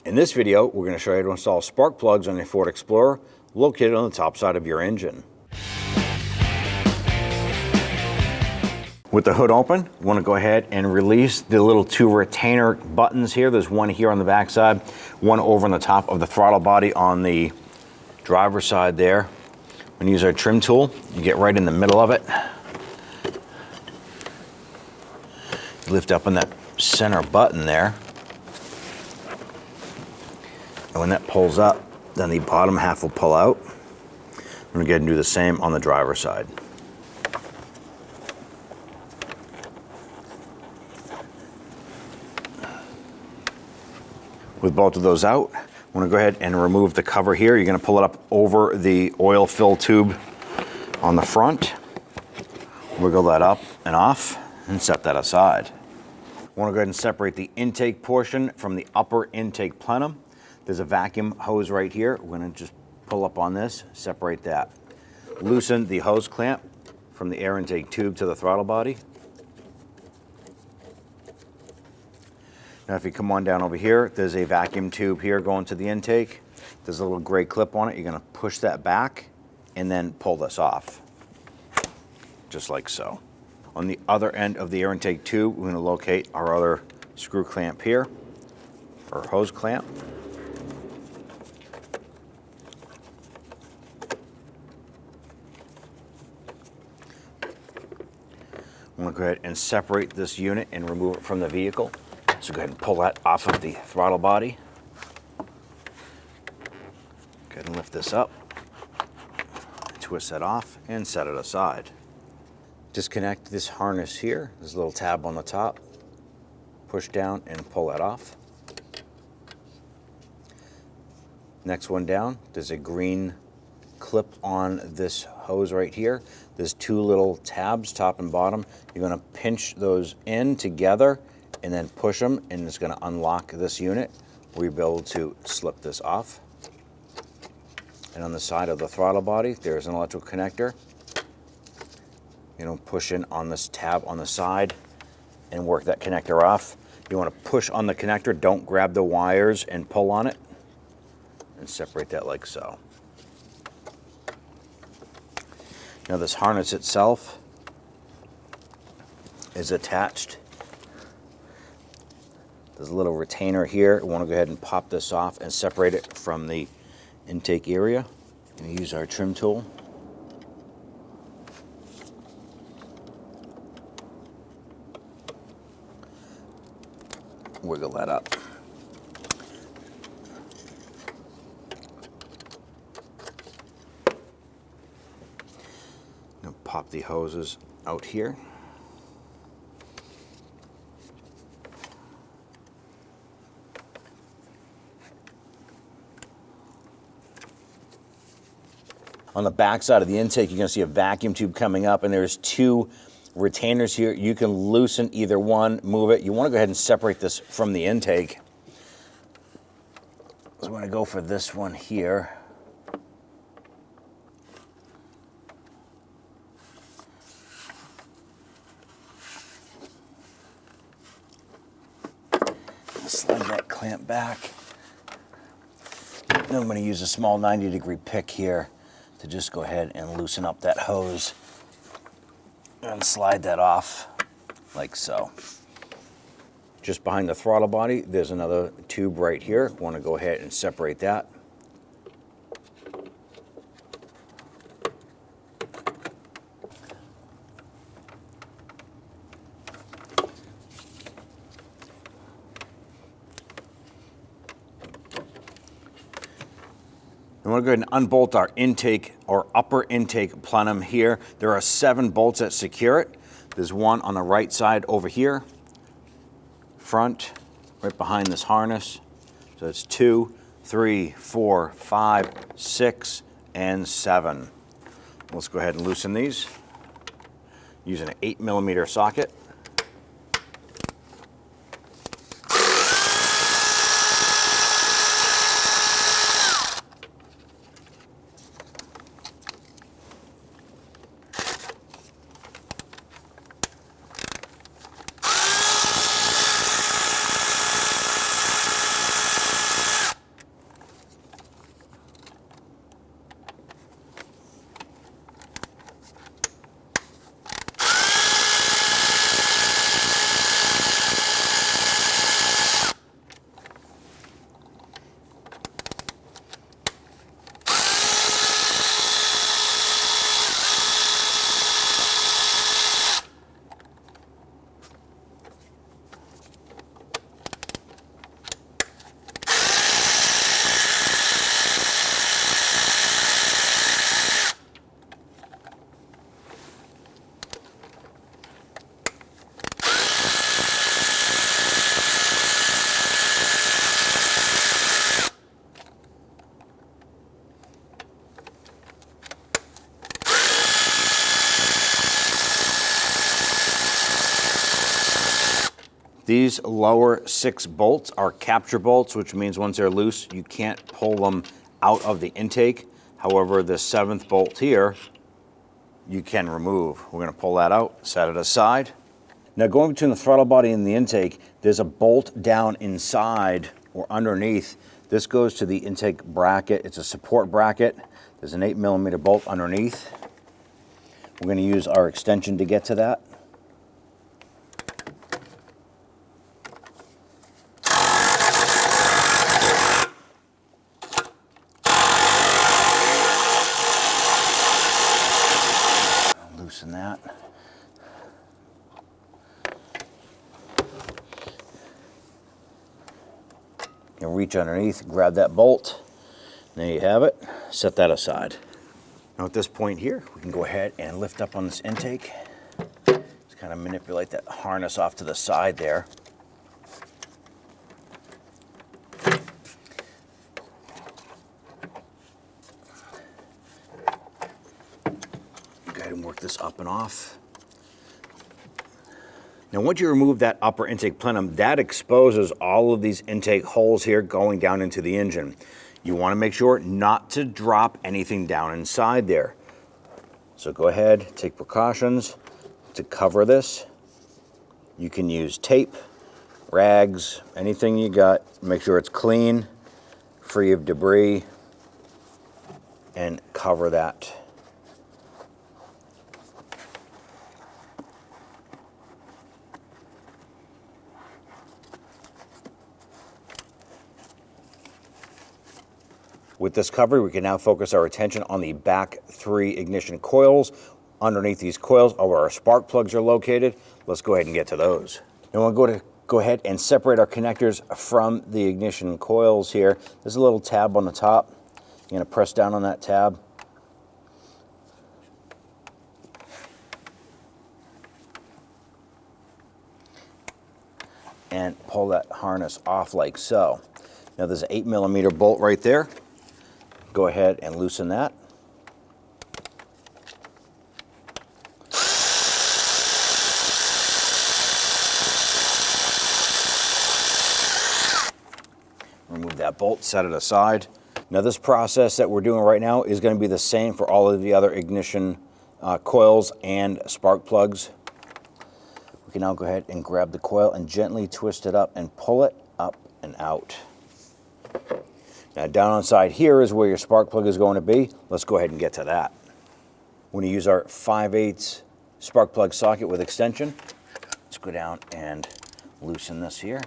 In this video, we're going to show you how to install spark plugs on your Ford Explorer located on the top side of your engine. With the hood open, you want to go ahead and release the little two retainer buttons here. There's one here on the back side, one over on the top of the throttle body on the driver's side there. When you use our trim tool, you get right in the middle of it. Lift up on that center button there. And when that pulls up, then the bottom half will pull out. I'm going to go ahead and do the same on the driver's side. With both of those out, I'm going to go ahead and remove the cover here. You're going to pull it up over the oil fill tube on the front. Wiggle that up and off and set that aside. I want to go ahead and separate the intake portion from the upper intake plenum. There's a vacuum hose right here. We're going to just pull up on this, separate that. Loosen the hose clamp from the air intake tube to the throttle body. Now if you come on down over here, there's a vacuum tube here going to the intake. There's a little gray clip on it. You're going to push that back and then pull this off, just like so. On the other end of the air intake tube, we're going to locate our other screw clamp here, or hose clamp. I'm going to go ahead and separate this unit and remove it from the vehicle. So go ahead and pull that off of the throttle body. Go ahead and lift this up, twist that off, and set it aside. Disconnect this harness here. There's a little tab on the top. Push down and pull that off. Next one down, there's a green clip on this hose right here. There's two little tabs, top and bottom. You're going to pinch those in together and then push them, and it's going to unlock this unit. We'll be able to slip this off. And on the side of the throttle body, there's an electrical connector. You know, push in on this tab on the side and work that connector off. You want to push on the connector, don't grab the wires and pull on it, and separate that like so. Now this harness itself is attached. There's a little retainer here. We want to go ahead and pop this off and separate it from the intake area. And use our trim tool. Wiggle that up. Now pop the hoses out here. On the back side of the intake, you're going to see a vacuum tube coming up, and there's two retainers here. You can loosen either one, move it. You want to go ahead and separate this from the intake. So I'm going to go for this one here. Slide that clamp back. Then I'm going to use a small 90-degree pick here to just go ahead and loosen up that hose and slide that off like so. Just behind the throttle body, there's another tube right here. Want to go ahead and separate that. I'm going to go ahead and unbolt our intake or upper intake plenum here. There are 7 bolts that secure it. There's one on the right side over here, front, right behind this harness. So it's 2, 3, 4, 5, 6, and 7. Let's go ahead and loosen these using an 8mm socket. These lower 6 bolts are capture bolts, which means once they're loose, you can't pull them out of the intake. However, the 7th bolt here, you can remove. We're going to pull that out, set it aside. Now going between the throttle body and the intake, there's a bolt down inside or underneath. This goes to the intake bracket. It's a support bracket. There's an 8mm bolt underneath. We're going to use our extension to get to that. Loosen that. You can reach underneath, grab that bolt. There you have it. Set that aside. Now at this point here, we can go ahead and lift up on this intake. Just kind of manipulate that harness off to the side there. Go ahead and work this up and off. Now once you remove that upper intake plenum, that exposes all of these intake holes here going down into the engine. You want to make sure not to drop anything down inside there. So go ahead, take precautions to cover this. You can use tape, rags, anything you got. Make sure it's clean, free of debris, and cover that. With this cover, we can now focus our attention on the back 3 ignition coils. Underneath these coils are where our spark plugs are located. Let's go ahead and get to those. Now we're going to go ahead and separate our connectors from the ignition coils here. There's a little tab on the top. You're going to press down on that tab. And pull that harness off like so. Now there's an 8mm bolt right there. Go ahead and loosen that. Remove that bolt, set it aside. Now this process that we're doing right now is going to be the same for all of the other ignition coils and spark plugs. We can now go ahead and grab the coil and gently twist it up and pull it up and out. Now down inside here is where your spark plug is going to be. Let's go ahead and get to that. We're going to use our 5/8 spark plug socket with extension. Let's go down and loosen this here.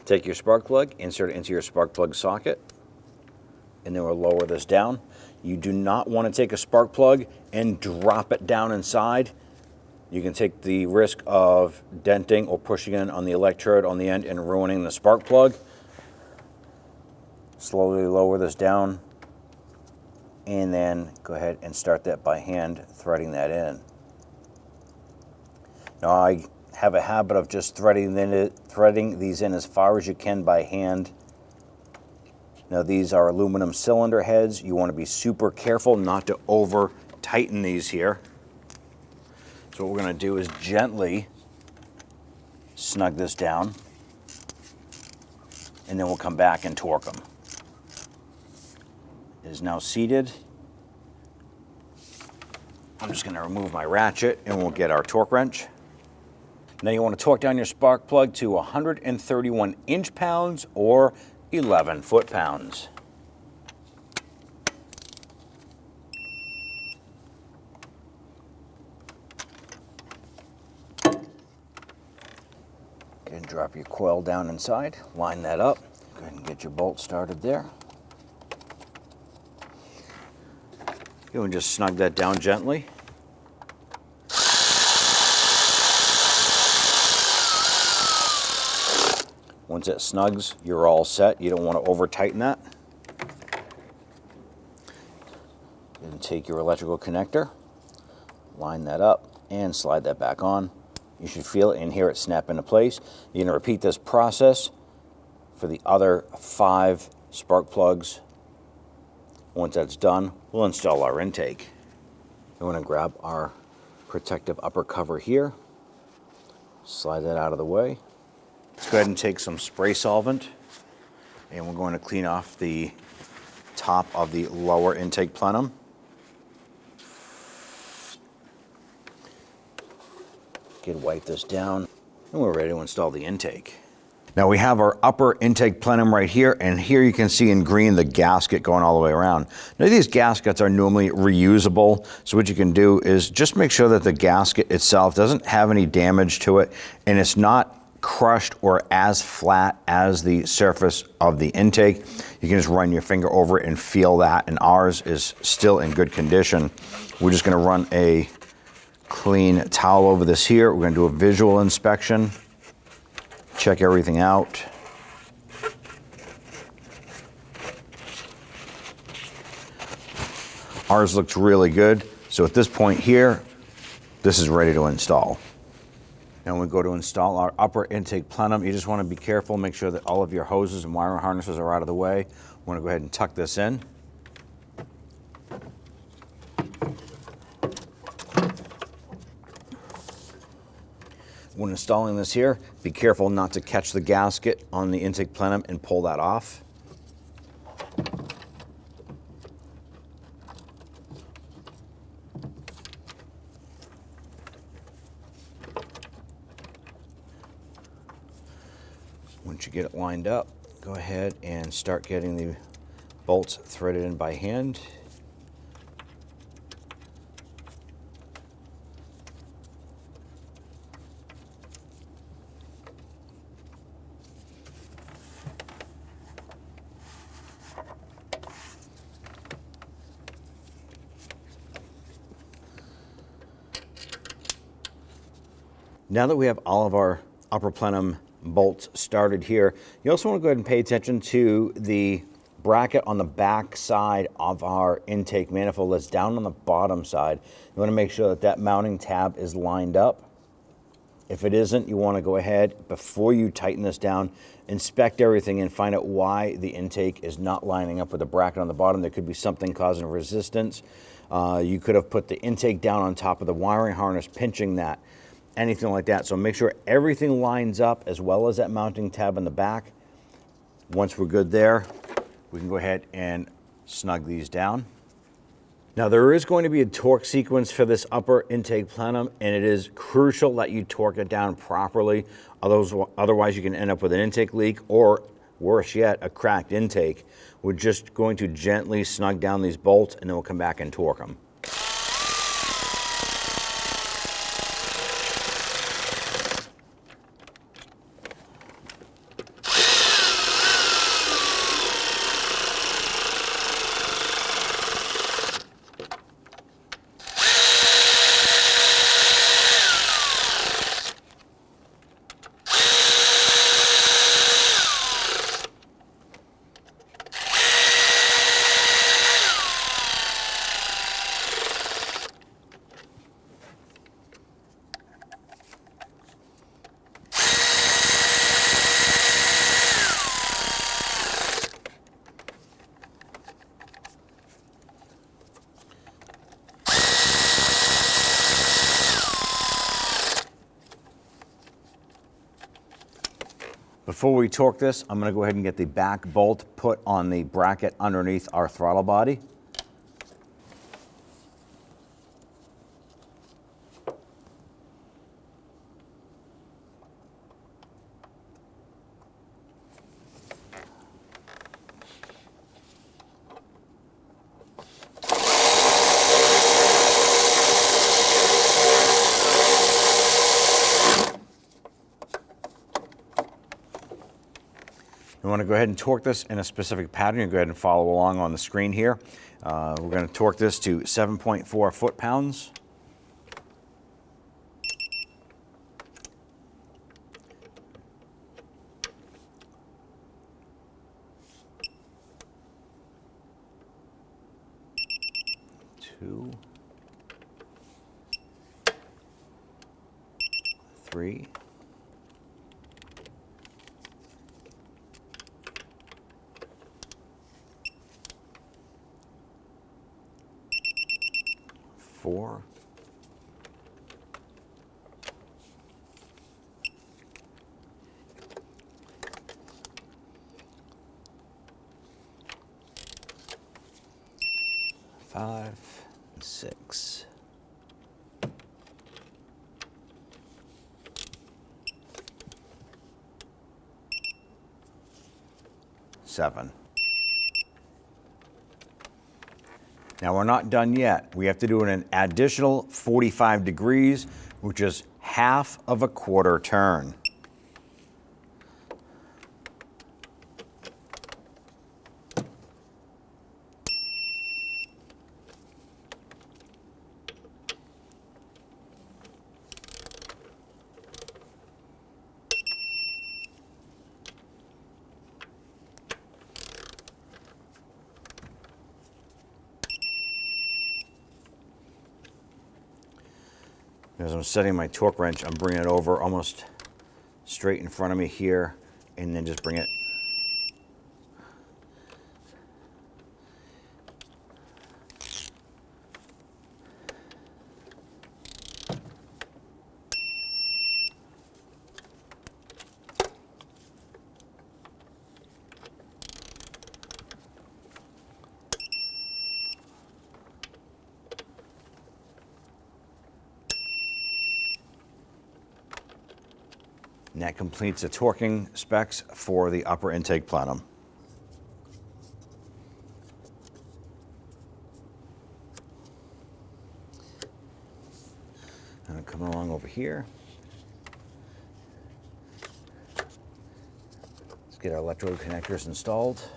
Take your spark plug, insert it into your spark plug socket, and then we'll lower this down. You do not want to take a spark plug and drop it down inside. You can take the risk of denting or pushing in on the electrode on the end and ruining the spark plug. Slowly lower this down, and then go ahead and start that by hand threading that in. Now I have a habit of just threading these in as far as you can by hand. Now these are aluminum cylinder heads. You want to be super careful not to over tighten these here. So what we're going to do is gently snug this down, and then we'll come back and torque them. It is now seated. I'm just going to remove my ratchet and we'll get our torque wrench. Now you want to torque down your spark plug to 131 inch-pounds or 11 foot-pounds. Go ahead and drop your coil down inside, line that up. Go ahead and get your bolt started there. You can just snug that down gently. Once it snugs, you're all set. You don't want to over tighten that. And take your electrical connector, line that up, and slide that back on. You should feel it and hear it snap into place. You're going to repeat this process for the other 5 spark plugs. Once that's done, we'll install our intake. We want to grab our protective upper cover here, slide that out of the way. Let's go ahead and take some spray solvent, and we're going to clean off the top of the lower intake plenum. Again, wipe this down, and we're ready to install the intake. Now we have our upper intake plenum right here, and here you can see in green the gasket going all the way around. Now these gaskets are normally reusable, so what you can do is just make sure that the gasket itself doesn't have any damage to it, and it's not crushed or as flat as the surface of the intake. You can just run your finger over it and feel that, and ours is still in good condition. We're just going to run a clean towel over this here. We're going to do a visual inspection. Check everything out. Ours looks really good. So at this point here, this is ready to install. Now when we go to install our upper intake plenum, you just want to be careful, make sure that all of your hoses and wiring harnesses are out of the way. We want to go ahead and tuck this in. When installing this here, be careful not to catch the gasket on the intake plenum and pull that off. Once you get it lined up, go ahead and start getting the bolts threaded in by hand. Now that we have all of our upper plenum bolts started here, you also want to go ahead and pay attention to the bracket on the back side of our intake manifold that's down on the bottom side. You want to make sure that that mounting tab is lined up. If it isn't, you want to go ahead, before you tighten this down, inspect everything and find out why the intake is not lining up with the bracket on the bottom. There could be something causing resistance. You could have put the intake down on top of the wiring harness, pinching that. Anything like that. So make sure everything lines up, as well as that mounting tab in the back. Once we're good there, we can go ahead and snug these down. Now there is going to be a torque sequence for this upper intake plenum, and it is crucial that you torque it down properly. Otherwise you can end up with an intake leak, or worse yet, a cracked intake. We're just going to gently snug down these bolts, and then we'll come back and torque them. Before we torque this, I'm going to go ahead and get the back bolt put on the bracket underneath our throttle body. You want to go ahead and torque this in a specific pattern. You go ahead and follow along on the screen here. We're going to torque this to 7.4 foot-pounds. Two, 3. 4. 5, 6. 7. Now we're not done yet. We have to do an additional 45 degrees, which is half of a quarter turn. As I'm setting my torque wrench, I'm bringing it over almost straight in front of me here, and then just bring it and that completes the torquing specs for the upper intake plenum. And I'm coming along over here. Let's get our electrode connectors installed.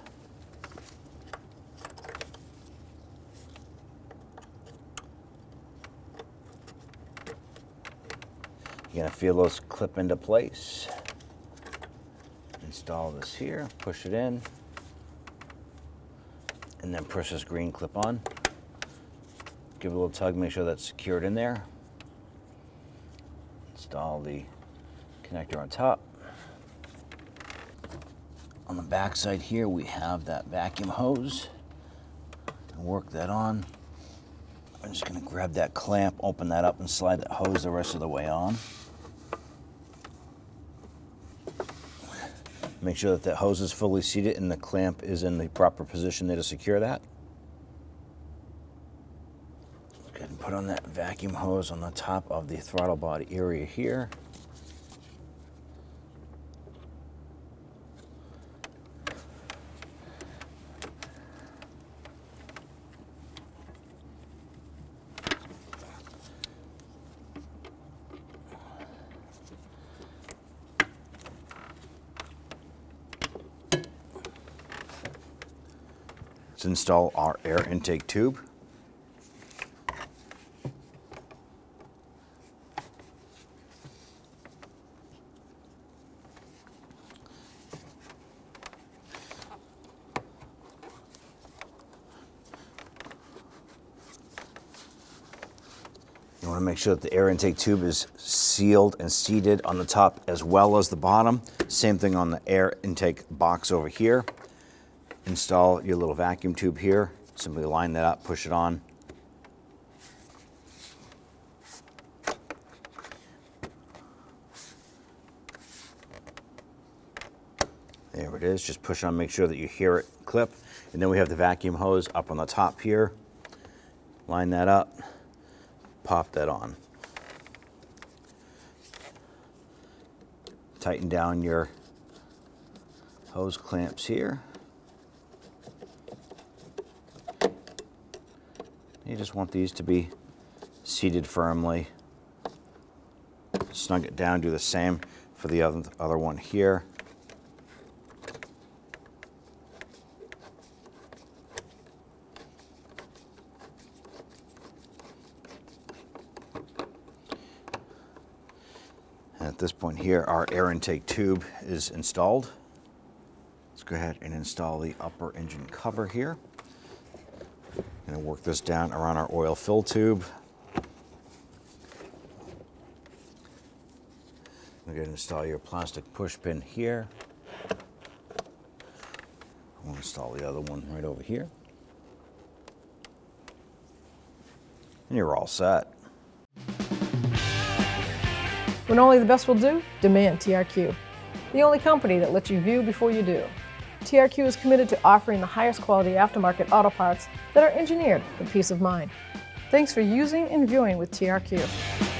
You're going to feel those clip into place. Install this here, push it in, and then push this green clip on. Give it a little tug, make sure that's secured in there. Install the connector on top. On the back side here, we have that vacuum hose. Work that on. I'm just going to grab that clamp, open that up, and slide that hose the rest of the way on. Make sure that the hose is fully seated and the clamp is in the proper position there to secure that. Go ahead and put on that vacuum hose on the top of the throttle body area here. Let's install our air intake tube. You want to make sure that the air intake tube is sealed and seated on the top as well as the bottom. Same thing on the air intake box over here. Install your little vacuum tube here. Simply line that up, push it on. There it is. Just push on, make sure that you hear it clip. And then we have the vacuum hose up on the top here. Line that up, pop that on. Tighten down your hose clamps here. You just want these to be seated firmly. Snug it down, do the same for the other one here. And at this point here, our air intake tube is installed. Let's go ahead and install the upper engine cover here. Going to work this down around our oil fill tube. You're going to install your plastic push pin here. We'll install the other one right over here. And you're all set. When only the best will do, demand TRQ. The only company that lets you view before you do. TRQ is committed to offering the highest quality aftermarket auto parts that are engineered for peace of mind. Thanks for using and viewing with TRQ.